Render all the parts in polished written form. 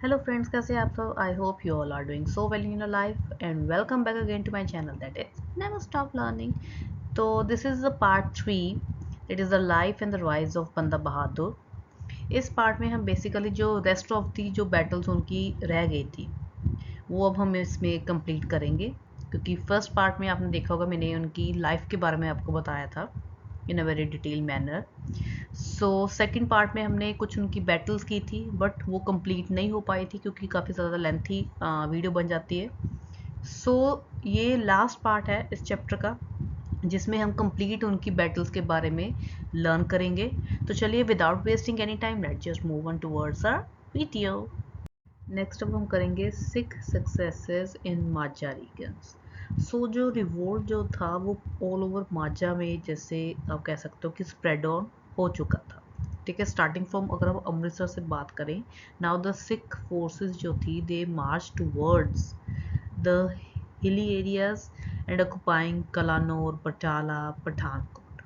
Hello friends, कैसे हैं आप सब? I hope you all are doing so well in your life and welcome back again to my channel that is Never Stop Learning. तो this is the part 3. It is the life and the rise of बंदा बहादुर. इस part में हम basically जो rest of the जो battles उनकी रह गई थी वो अब हम इसमें कंप्लीट करेंगे, क्योंकि फर्स्ट पार्ट में आपने देखा होगा मैंने उनकी लाइफ के बारे में आपको बताया था in a very detail manner. So second part में हमने कुछ उनकी बैटल्स की थी बट वो कंप्लीट नहीं हो पाई थी क्योंकि काफ़ी ज़्यादा लेंथी वीडियो बन जाती है. सो ये लास्ट पार्ट है इस चैप्टर का जिसमें हम कंप्लीट उनकी बैटल्स के बारे में लर्न करेंगे. तो चलिए without wasting any time let's just move on towards our video. Next अब हम करेंगे Sikh successes in Majha regions. So जो रिवोल्ट जो था वो ऑल ओवर माजा में जैसे आप कह सकते हो कि स्प्रेड ऑन हो चुका था. ठीक है, स्टार्टिंग फ्रॉम अगर हम अमृतसर से बात करें, नाउ द सिख फोर्सेस जो थी they march towards the hilly areas and occupying Kalanaur, Batala, Pathankot.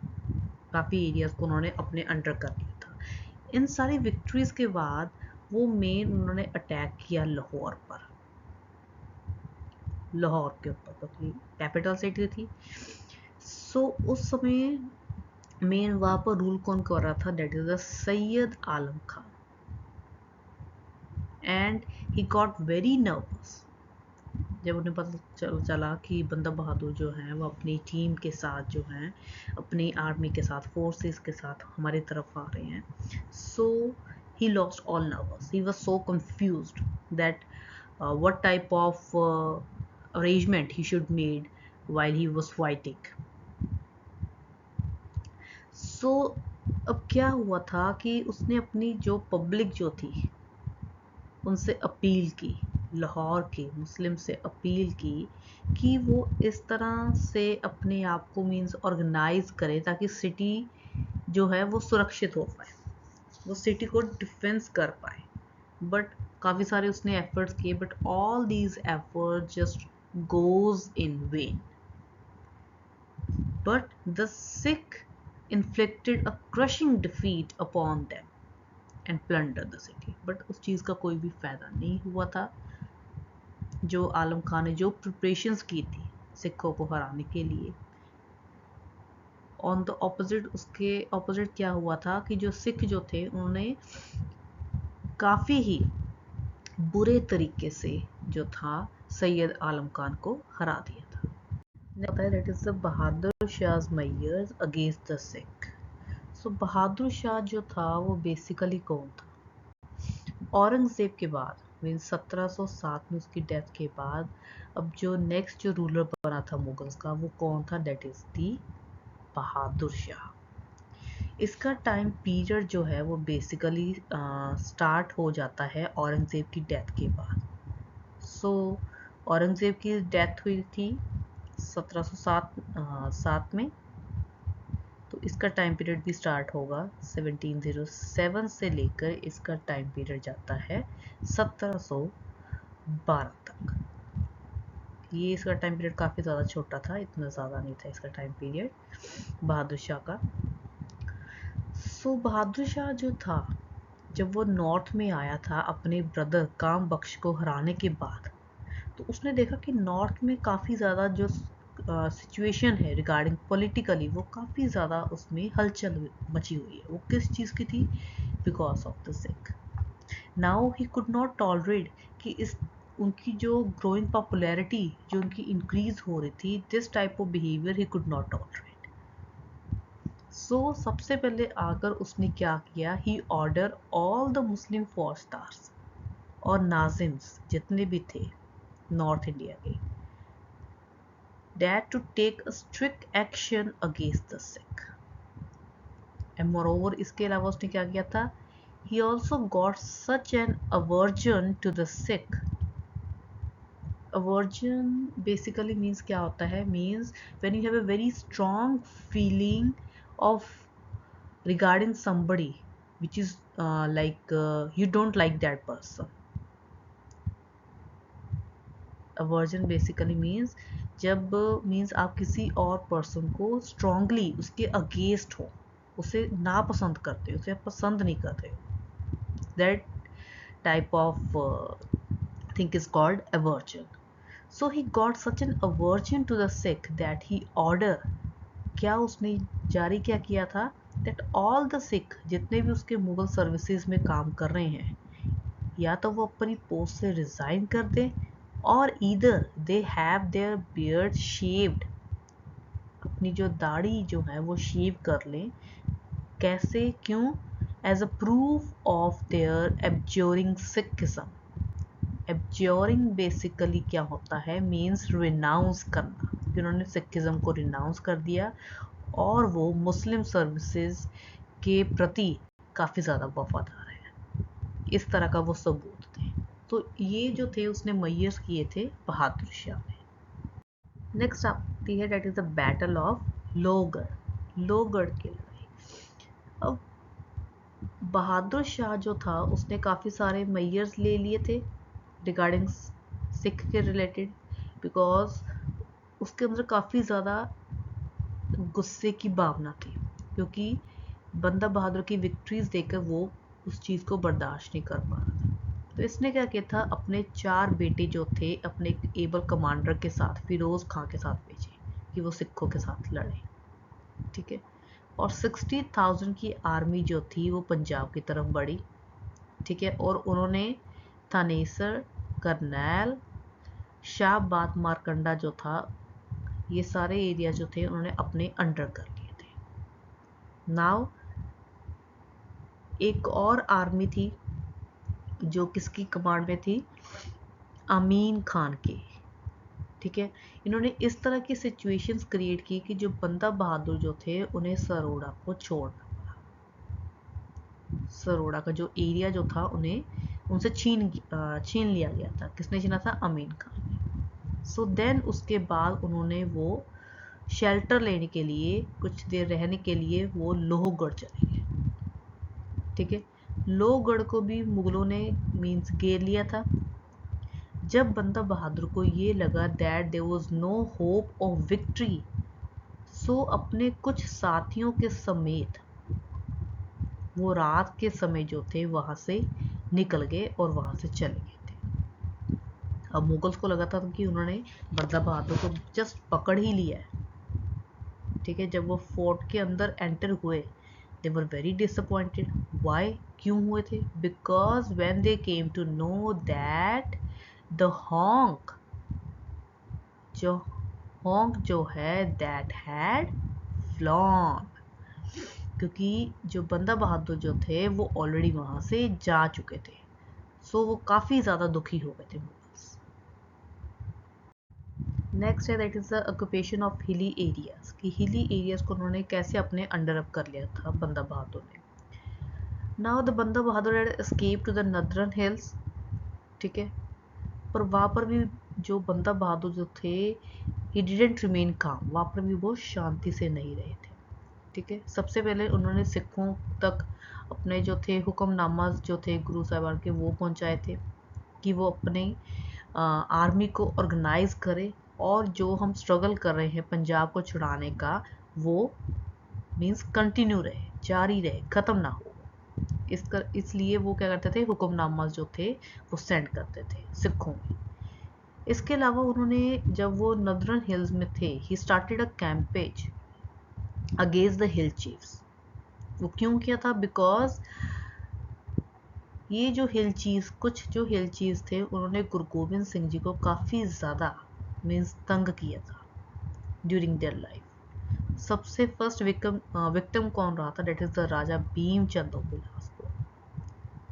काफ़ी एरियाज को उन्होंने अपने अंडर कर लिया था. इन सारी विक्ट्रीज के बाद वो मेन उन्होंने अटैक किया लाहौर पर, लाहौर के ऊपर क्योंकि कैपिटल सिटी थी. सो उस समय मेन वहाँ पर रूल कौन कर रहा था? That is the Syed Alam Khan. And he got very nervous जब उन्हें पता चला कि बंदा बहादुर जो हैं वो अपनी टीम के साथ जो हैं अपनी आर्मी के साथ फोर्सेस के साथ हमारी तरफ आ रहे हैं. सो he lost all nervous. He was so confused that what type of arrangement he should made while he was fighting. So अब क्या हुआ था कि उसने अपनी जो पब्लिक जो थी उनसे अपील की, लाहौर के मुस्लिम से अपील की कि वो इस तरह से अपने आप को मीन्स ऑर्गेनाइज करे ताकि सिटी जो है वो सुरक्षित हो पाए, वो सिटी को डिफेंस कर पाए. बट काफ़ी सारे उसने एफर्ट्स किए but all these effort just goes in when. But the Sikh inflicted a crushing defeat upon them and plundered the city. But उस चीज़ का कोई भी फ़ायदा नहीं हुआ था. जो आलम खान ने जो प्रिपरेशंस की थी सिखों को हराने के लिए, ऑन द ऑपोजिट उसके ऑपोजिट क्या हुआ था कि जो सिख जो थे उन्होंने काफ़ी ही बुरे तरीके से जो था सैयद आलम खान को हरा दिया था. होता है that is the Bahadur Shah mayors against the Sikh. So Bahadur Shah जो था वो बेसिकली कौन था? औरंगजेब के बाद मीन 1707 में उसकी डेथ के बाद अब जो नेक्स्ट जो रूलर बना था मुगल्स का वो कौन था? That is the Bahadur Shah. इसका टाइम पीरियड जो है वो बेसिकली स्टार्ट हो जाता है औरंगजेब की डेथ के बाद. सो औरंगजेब की डेथ हुई थी 1707 में, तो इसका टाइम पीरियड भी स्टार्ट होगा 1707 से लेकर इसका टाइम पीरियड जाता है 1712 तक. ये इसका टाइम पीरियड काफ़ी ज़्यादा छोटा था, इतना ज़्यादा नहीं था इसका टाइम पीरियड बहादुर शाह का. सो बहादुर शाह जो था जब वो नॉर्थ में आया था अपने ब्रदर काम बख्श को हराने के बाद, तो उसने देखा कि नॉर्थ में काफ़ी ज़्यादा जो सिचुएशन है रिगार्डिंग पॉलिटिकली वो काफ़ी ज़्यादा उसमें हलचल मची हुई है. वो किस चीज़ की थी? Because of the Sikh. Now he could not tolerate कि इस उनकी जो ग्रोइंग पॉपुलैरिटी जो उनकी इंक्रीज हो रही थी, this type of behaviour he could not tolerate. So सबसे पहले आकर उसने क्या किया? He order all the Muslim faujdars और नाजिम्स जितने भी थे नॉर्थ इंडिया के, that to take a strict action against the Sikh. And moreover इसके अलावा उसने क्या किया था? He also got such an aversion to the Sikh. Aversion basically means क्या होता है? Means when you have a very strong feeling of regarding somebody which is you don't like that person. Aversion basically means जब means आप किसी और person को strongly उसके against हो, उसे नापसंद करते हो, उसे पसंद नहीं करते हो. That type of thing is called aversion. So he got such an aversion to the Sikh that he order, क्या उसने जारी क्या किया था, that all the Sikh जितने भी उसके मुगल सर्विसेज में काम कर रहे हैं, या तो वो अपनी पोस्ट से रिजाइन कर दें और either they have their beard shaved, अपनी जो दाढ़ी जो है वो शेव कर लें। कैसे, क्यों? As a proof of their absorbing Sikhism. Absorbing basically क्या होता है, मीन्स रिनाउंस करना, कि उन्होंने सिखिज्म को रिनाउंस कर दिया और वो मुस्लिम सर्विसेज के प्रति काफ़ी ज़्यादा वफादार है। इस तरह का वो सबूत थे। तो ये जो थे उसने मैयर्स किए थे बहादुर शाह ने। नेक्स्ट आती है that is the battle of Lohgarh, Lohgarh की लड़ाई। अब बहादुर शाह जो था उसने काफ़ी सारे मैयर्स ले लिए थे रिगार्डिंग सिख के रिलेटेड, बिकॉज उसके अंदर काफ़ी ज़्यादा गुस्से की भावना थी, क्योंकि बंदा बहादुर की विक्ट्रीज देखकर वो उस चीज़ को बर्दाश्त नहीं कर पा रहा था। तो इसने क्या किया था, अपने 4 बेटे जो थे अपने एक एबल कमांडर के साथ, फिरोज़ खां के साथ भेजे कि वो सिखों के साथ लड़े, ठीक है। और 60,000 की आर्मी जो थी वो पंजाब की तरफ बढ़ी, ठीक है। और उन्होंने थानेसर, करनैल, शाहबाद, मारकंडा जो था, ये सारे एरिया जो थे उन्होंने अपने अंडर कर लिए थे। नाउ एक और आर्मी थी जो किसकी कमांड में थी, अमीन खान की, ठीक है। इन्होंने इस तरह की सिचुएशंस क्रिएट की कि जो बंदा बहादुर जो थे उन्हें सरोड़ा को छोड़ना पड़ा। सरोड़ा का जो एरिया जो था उन्हें उनसे छीन लिया गया था। किसने छीना था? अमीन खान ने। सो देन उसके बाद उन्होंने वो शेल्टर लेने के लिए, कुछ देर रहने के लिए वो लोहगढ़ चले गए, ठीक है। लोहगढ़ को भी मुगलों ने मीन्स घेर लिया था। जब बंदा बहादुर को ये लगा that there was no hope of victory, so अपने कुछ साथियों के समेत वो रात के समय जो थे वहाँ से निकल गए और वहाँ से चले गए थे। अब मुगल्स को लगा था कि उन्होंने बंदा बहादुर को जस्ट पकड़ ही लिया है, ठीक है। जब वो फोर्ट के अंदर एंटर हुए, they were very disappointed. Why, क्यों हुए थे? Because when they came to know that the होंक जो है दैट हैड फ्लॉन, क्योंकि जो बंदा बहादुर जो थे वो ऑलरेडी वहां से जा चुके थे। सो वो काफ़ी ज़्यादा दुखी हो गए थे मुगल्स। नेक्स्ट है that is the occupation of hilly areas, कि हिली एरियाज को उन्होंने कैसे अपने अंडर अप कर लिया था बंदा बहादुर ने। Now the Banda Bahadur had escape to the northern hills, ठीक है। पर वहाँ पर भी जो बंदा बहादुर जो थे, ही डिडंट रिमेन काम, वहाँ पर भी वो शांति से नहीं रहे थे, ठीक है। सबसे पहले उन्होंने सिखों तक अपने जो थे हुक्मनामा जो थे गुरु साहिबान के वो पहुंचाए थे कि वो अपने आर्मी को ऑर्गेनाइज करे, और जो हम स्ट्रगल कर रहे हैं पंजाब को छुड़ाने का वो मीन्स कंटिन्यू रहे, जारी रहे, ख़त्म ना हो। इसलिए वो क्या करते थे, हुक्मनामा जो थे वो सेंड करते थे सिखों में। इसके अलावा उन्होंने जब वो नदरन हिल्स में थे, he started a campaign against the hill chiefs. वो क्यों किया था? बिकॉज ये जो हिल चीज, कुछ जो हिल चीज थे उन्होंने गुरु गोबिंद सिंह जी को काफ़ी ज़्यादा मीन्स तंग किया था ड्यूरिंग देयर लाइफ। सबसे फर्स्ट विक्टिम कौन रहा था? That is the Raja Bhim Chand of Bilaspur,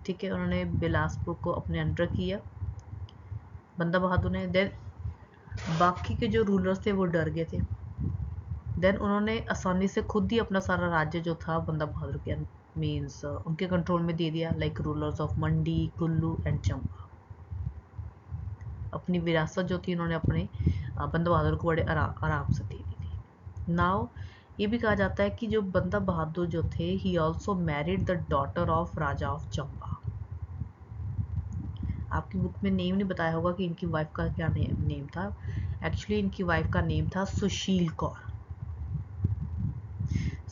ठीक है। उन्होंने बिलासपुर को अपने अंडर किया बंदा बहादुर ने। देन बाकी के जो रूलर्स थे वो डर गए थे। देन उन्होंने आसानी से खुद ही अपना सारा राज्य जो था बंदा बहादुर के मीन्स उनके कंट्रोल में दे दिया, like rulers of Mandi, Kullu and Chamba. अपनी विरासत जो थी उन्होंने अपने बंदा बहादुर को बड़े आराम से दे दी थी। नाउ ये भी कहा जाता है कि जो बंदा बहादुर जो थे, he also married the daughter of Raja of Chamba. आपकी बुक में नेम नहीं बताया होगा कि इनकी वाइफ का क्या नेम था। एक्चुअली इनकी वाइफ का नेम था सुशील कौर।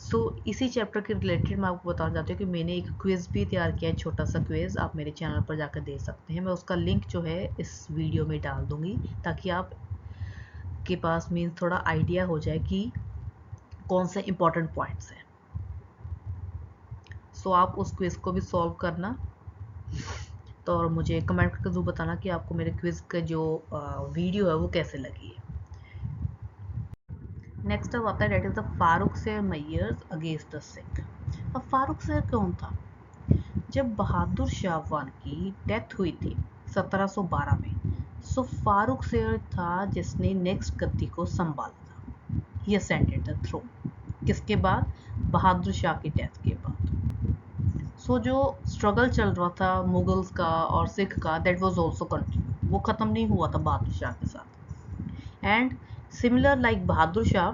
सो इसी चैप्टर के रिलेटेड मैं आपको बताना चाहती हूँ कि मैंने एक क्विज़ भी तैयार किया है, छोटा सा क्विज़ आप मेरे चैनल पर जाकर दे सकते हैं। मैं उसका लिंक जो है इस वीडियो में डाल दूँगी ताकि आप के पास मीन्स थोड़ा आइडिया हो जाए कि कौन से इम्पोर्टेंट पॉइंट्स हैं। सो आप उस क्विज़ को भी सॉल्व करना, तो और मुझे कमेंट करके ज़रूर बताना कि आपको मेरे क्विज़ का जो वीडियो है वो कैसे लगी है। नेक्स्ट अब आता है डेट इज़ द फारूक शेर मैयर्स अगेंस्ट द सिख। अब फारूक शेर कौन था? जब बहादुर शाह अफगान की डेथ हुई थी 1712 में, सो फारूक शेर था जिसने नेक्स्ट गद्दी को संभाला था। ही असेंडेड द थ्रोन। किसके बाद? बहादुर शाह की डेथ के बाद। सो जो स्ट्रगल चल रहा था मुगल्स का और सिख का, दैट वाज आल्सो कंटिन्यू, वो ख़त्म नहीं हुआ था बहादुर शाह के साथ। And similar like Bahadur Shah,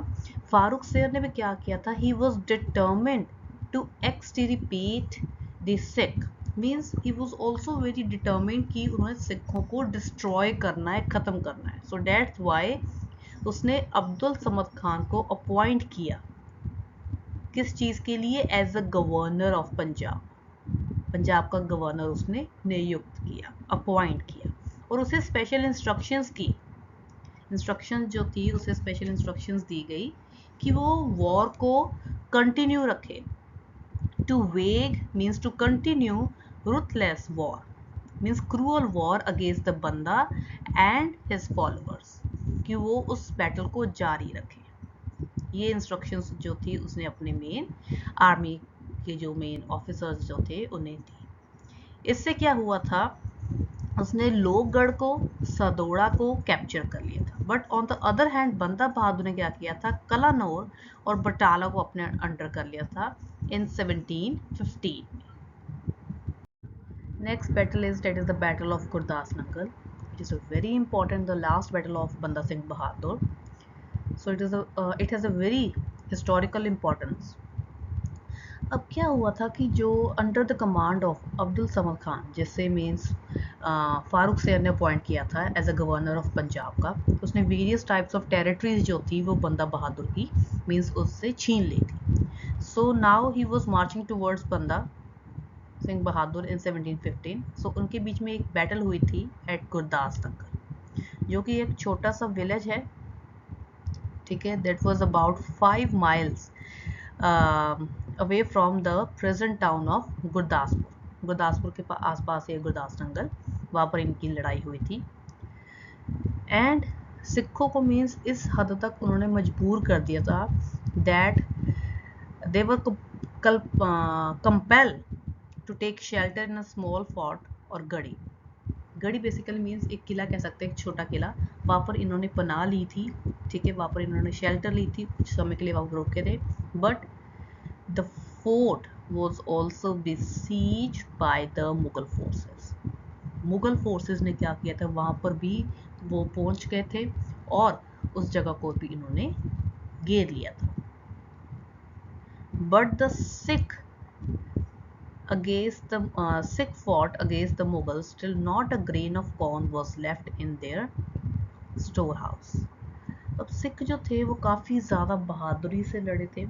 Farooq Sher ने भी क्या किया था? He was determined to extirpate the Sikh, means he was also very determined कि उन्होंने सिखों को डिस्ट्रॉय करना है, ख़त्म करना है। सो डेट्स वाई उसने अब्दुल समद खान को अपॉइंट किया। किस चीज़ के लिए? As a governor of Punjab. Punjab का गवर्नर उसने नियुक्त किया, अपॉइंट किया, और उसे स्पेशल इंस्ट्रक्शंस की। इंस्ट्रक्शन जो थी उसे स्पेशल इंस्ट्रक्शंस दी गई कि वो वॉर को कंटिन्यू रखे। To wage means to continue, ruthless war means cruel war against the Banda and his followers, कि वो उस बैटल को जारी रखे। ये इंस्ट्रक्शंस जो थी उसने अपने मेन आर्मी के जो मेन ऑफिसर्स जो थे उन्हें दी। इससे क्या हुआ था? उसने लोहगढ़ को, सदोड़ा को कैप्चर कर लिया था। But on the other hand बंदा बहादुर ने क्या किया था? कलानौर और बटाला को अपने अंडर कर लिया था इन 1715 में। Next battle is that is the battle of Gurdas Nangal. It is very important, the last battle of Banda Singh Bahadur. So it has a very historical importance. अब क्या हुआ था कि जो under the command of Abdul Samad Khan, जिससे मीन्स फारूक शेर ने अपॉइंट किया था as a governor of Punjab का, उसने वेरियस टाइप्स ऑफ टेरिटरीज जो थी वो बंदा बहादुर की मीन्स उससे छीन ली थी। So now he was marching towards बंदा सिंह बहादुर इन 1715। सो उनके बीच में एक बैटल हुई थी एट गुरदास नंगल, जो कि एक छोटा सा विलेज है, ठीक है। That was about 5 miles away from the present town of Gurdaspur. Gurdaspur के आसपास ये गुरदास नंगल, वहाँ पर इनकी लड़ाई हुई थी। एंड सिखों को मीन्स इस हद तक उन्होंने मजबूर कर दिया था that they were compel to take shelter in a small fort और गढ़ी। गढ़ी बेसिकली मीन्स एक किला कह सकते हैं, एक छोटा किला। वहाँ पर इन्होंने पनाह ली थी, ठीक है। वहाँ पर इन्होंने शेल्टर ली थी, कुछ समय के लिए वहाँ पर रुके थे। But the fort was also besieged by the Mughal forces. Mughal forces ने क्या किया था? वहाँ पर भी वो पहुँच गए थे और उस जगह को भी इन्होंने घेर लिया था। But the Sikh Sikh fought against the Mughals till not a grain of corn was left in their storehouse. अब सिख जो थे वो काफ़ी ज़्यादा बहादुरी से लड़े थे।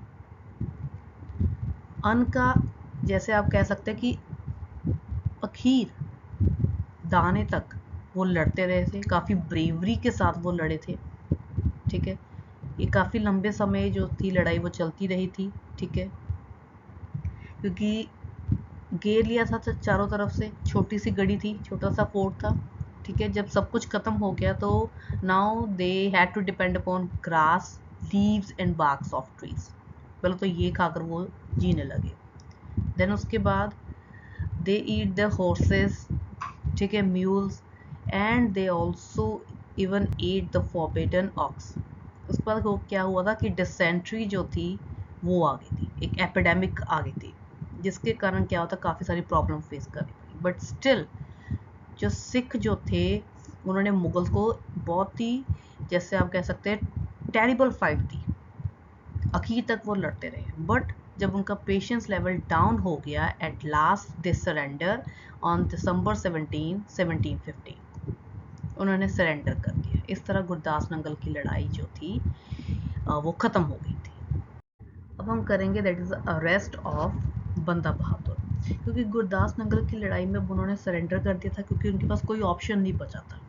अन्न का, जैसे आप कह सकते हैं कि आखिर दाने तक वो लड़ते रहे थे, काफ़ी ब्रेवरी के साथ वो लड़े थे, ठीक है। ये काफ़ी लंबे समय जो थी लड़ाई वो चलती रही थी, ठीक है, क्योंकि घेर लिया था चारों तरफ से। छोटी सी गढ़ी थी, छोटा सा फोर्ट था, ठीक है। जब सब कुछ खत्म हो गया तो now they had to depend upon grass, leaves and barks of trees. पहले तो ये खाकर वो जीने लगे। देन उसके बाद दे ईट द हॉर्सेस, ठीक है, mules, and they also even eat the forbidden ox. उसके बाद क्या हुआ था कि डिसेंट्री जो थी वो आ गई थी, एक एपिडेमिक आ गई थी, जिसके कारण क्या होता, काफ़ी सारी प्रॉब्लम फेस करनी पड़ी। बट स्टिल जो सिख जो थे उन्होंने मुगल्स को बहुत ही, जैसे आप कह सकते हैं, टेरिबल फाइट दी। आखिर तक वो लड़ते रहे। बट जब उनका पेशेंस लेवल डाउन हो गया, at last they surrender on December 17, 1715। उन्होंने सरेंडर कर दिया। इस तरह गुरदास नंगल की लड़ाई जो थी वो ख़त्म हो गई थी। अब अब हम करेंगे दैट इज अरेस्ट ऑफ बंदा बहादुर, क्योंकि गुरदास नंगल की लड़ाई में उन्होंने सरेंडर कर दिया था क्योंकि उनके पास कोई ऑप्शन नहीं बचा था।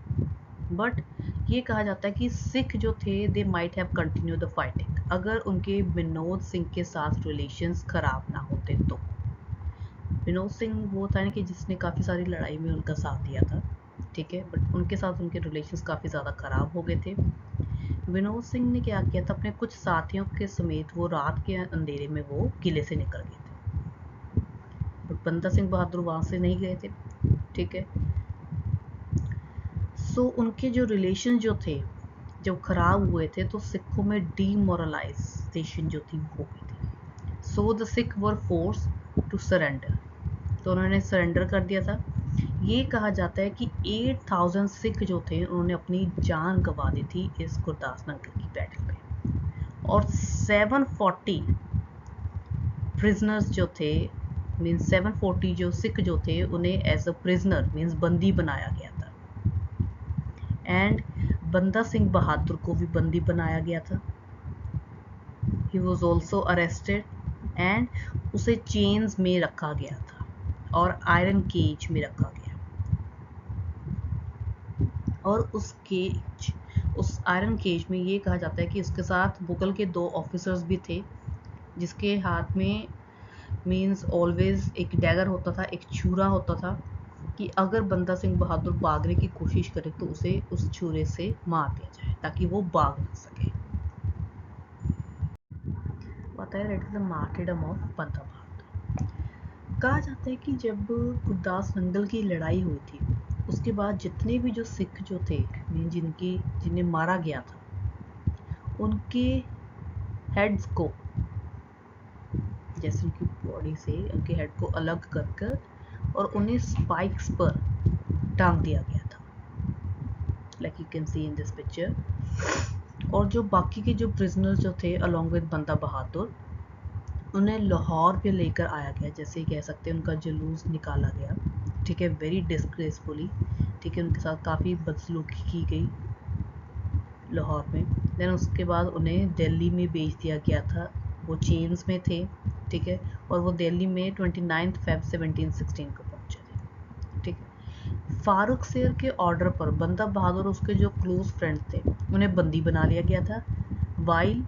बट ये कहा जाता है कि सिख जो थे they might have continue the fighting, अगर उनके विनोद सिंह के साथ रिलेशंस खराब ना होते तो। विनोद सिंह वो था कि जिसने काफ़ी सारी लड़ाई में उनका साथ दिया था, ठीक है, बट उनके साथ उनके रिलेशंस काफ़ी ज़्यादा ख़राब हो गए थे। विनोद सिंह ने क्या किया था, अपने कुछ साथियों के समेत वो रात के अंधेरे में वो किले से निकल गए थे, बट बंदा सिंह बहादुर वहाँ से नहीं गए थे, ठीक है। सो उनके जो रिलेशन जो थे जब खराब हुए थे तो सिखों में डीमोरलाइजेशन जो थी वो हो गई थी। So the Sikh were force to surrender, तो उन्होंने सरेंडर कर दिया था। ये कहा जाता है कि 8000 सिख जो थे उन्होंने अपनी जान गंवा दी थी इस गुरदास नंगल की बैटल में, और 740 प्रिजनर्स जो थे मीन्स 740 जो सिख जो थे उन्हें एज अ प्रिजनर मीन्स बंदी बनाया गया था। एंड बंदा सिंह बहादुर को भी बंदी बनाया गया था। He was also arrested and उसे चेन्स में रखा गया था और आयरन केज में रखा गया, और उस आयरन केज में ये कहा जाता है कि उसके साथ मुगल के 2 ऑफिसर्स भी थे, जिसके हाथ में मीन्स ऑलवेज एक डैगर होता था, एक छुरा होता था, कि अगर बंदा सिंह बहादुर भागने की कोशिश करे तो उसे उस छुरे से मार दिया जाए ताकि वो भाग ना सके। पता है, दैट इज द मार्टिरडम ऑफ बंदा बहादुर। कहा जाता है कि जब गुरदास नंगल की लड़ाई हुई थी उसके बाद जितने भी जो सिख जो थे जिन्हें मारा गया था उनके हेड्स को, जैसे उनकी बॉडी से उनके हेड को अलग कर कर और उन्हें स्पाइक्स पर टांग दिया गया था, like you can see in this picture. और जो बाकी के जो प्रिजनर्स जो थे अलॉन्ग विद बंदा बहादुर उन्हें लाहौर पे लेकर आया गया, जैसे कह सकते हैं उनका जुलूस निकाला गया, ठीक है, वेरी डिस्ग्रेसफुली, ठीक है, उनके साथ काफ़ी बदसलूकी की गई लाहौर में। देन उसके बाद उन्हें दिल्ली में भेज दिया गया था, वो चेन्स में थे, ठीक है, और वो दिल्ली में 29 फेब 1716 को पहुंचे थे, ठीक है। फारूक शेर के ऑर्डर पर बंदा बहादुर उसके जो क्लोज फ्रेंड थे उन्हें बंदी बना लिया गया था, वाइल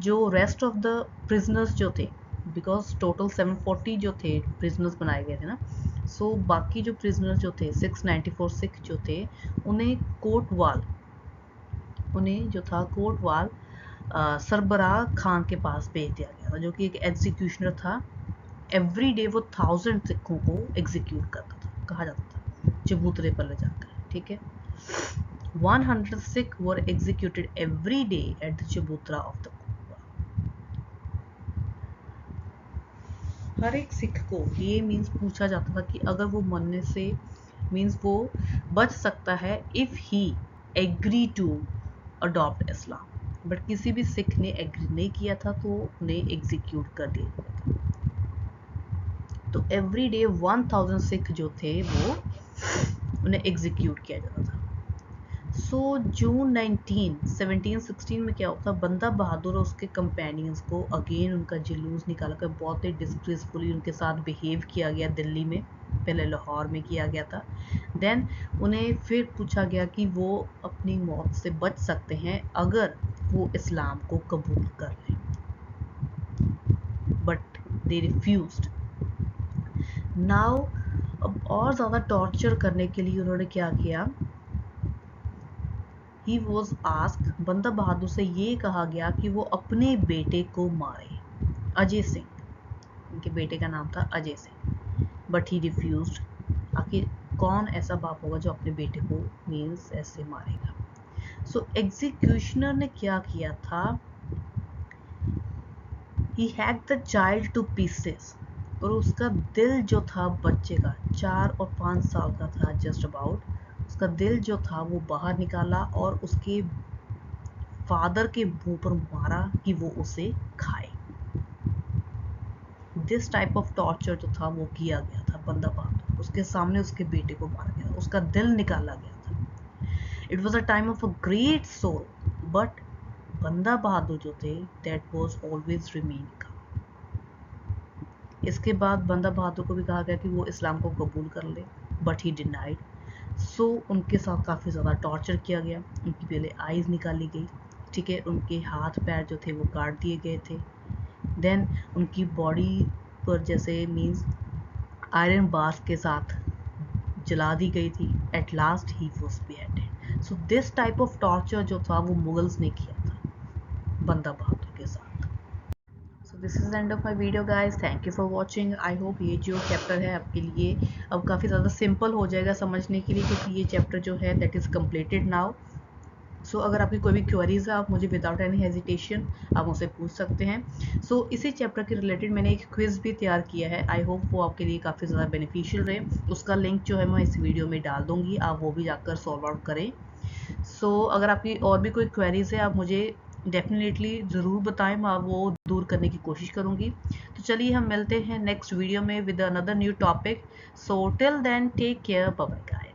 जो रेस्ट ऑफ द प्रिजनर्स जो थे, बिकॉज टोटल 740 जो थे प्रिजनर्स बनाए गए थे ना, सो बाकी जो प्रिजनर्स जो थे 694 सिख जो थे उन्हें कोटवाल सरबराह खान के पास भेज दिया गया था, जो कि एक एग्जीक्यूशनर था। एवरी डे वो 1000 सिखों को एग्जीक्यूट करता था, कहा जाता था, चबूतरे पर ले जाकर, ठीक है। 100 Sikh were executed every day at the chabutra of the kotwal. हर एक सिख को ये मीन्स पूछा जाता था कि अगर वो मरने से मीन्स वो बच सकता है if he agree to adopt Islam, but किसी भी सिख ने एग्री नहीं किया था तो उन्हें एग्जीक्यूट कर दिया गया था। तो एवरी डे 1000 सिख जो थे वो उन्हें एग्जीक्यूट किया जाता था। सो जून 19 1716 में क्या होता, बंदा बहादुर और उसके कंपेनियंस को अगेन उनका जुलूस निकाला कर बहुत ही डिस्ग्रेसफुली उनके साथ बिहेव किया गया दिल्ली में, पहले लाहौर में किया गया था। देन उन्हें फिर पूछा गया कि वो अपनी मौत से बच सकते हैं अगर वो इस्लाम को कबूल कर लें, बट दे रिफ्यूज्ड। नाउ अब और ज़्यादा टॉर्चर करने के लिए उन्होंने क्या किया, ही वॉज आस्क्ड, बंदा बहादुर से ये कहा गया कि वो अपने बेटे को मारे, अजय सिंह, उनके बेटे का नाम था Ajay Singh, but he refused. आखिर कौन ऐसा बाप होगा जो अपने बेटे को मीन्स ऐसे मारेगा। सो एग्जीक्यूशनर ने क्या किया था, he hacked the child to pieces, और उसका दिल जो था बच्चे का 4 और 5 साल का था जस्ट अबाउट, उसका दिल जो था वो बाहर निकाला और उसके फादर के मुंह पर मारा कि वो उसे खाए। दिस टाइप ऑफ टॉर्चर जो था वो किया गया था बंदा बहादुर, उसके सामने उसके बेटे को मारा गया, उसका दिल निकाला गया था। It was a time of a great soul, but Banda Bahadur जो थे that was always remain calm. इसके बाद बंदा बहादुर को भी कहा गया कि वो इस्लाम को कबूल कर ले, बट ही डिनाइड। सो उनके साथ काफ़ी ज़्यादा टॉर्चर किया गया, उनकी पहले आइज़ निकाली गई, ठीक है, उनके हाथ पैर जो थे वो काट दिए गए थे, देन उनकी बॉडी पर जैसे मीन्स आयरन बार्स के साथ जला दी गई थी। At last he was beheaded। So this type of torture जो था वो मुगल्स ने किया था बंदा बहादुर के साथ। So this is end of my video guys, thank you for watching. I hope ये जो चैप्टर है आपके लिए अब काफ़ी ज़्यादा सिंपल हो जाएगा समझने के लिए, क्योंकि ये चैप्टर जो है दैट इज़ कम्प्लीटेड नाउ। सो अगर आपकी कोई भी क्वेरीज है, आप मुझे विदाउट एनी हेजिटेशन आप मुझसे पूछ सकते हैं। सो इसी चैप्टर के रिलेटेड मैंने एक क्विज़ भी तैयार किया है, आई होप वो आपके लिए काफ़ी ज़्यादा बेनिफिशियल रहे। उसका लिंक जो है मैं इस वीडियो में डाल दूँगी, आप वो भी जाकर सॉल्व आउट करें। सो अगर आपकी और भी कोई क्वेरीज है, आप मुझे डेफिनेटली ज़रूर बताएं, मैं वो दूर करने की कोशिश करूँगी। तो चलिए हम मिलते हैं नेक्स्ट वीडियो में with another new topic. So till then take care, bye bye guys.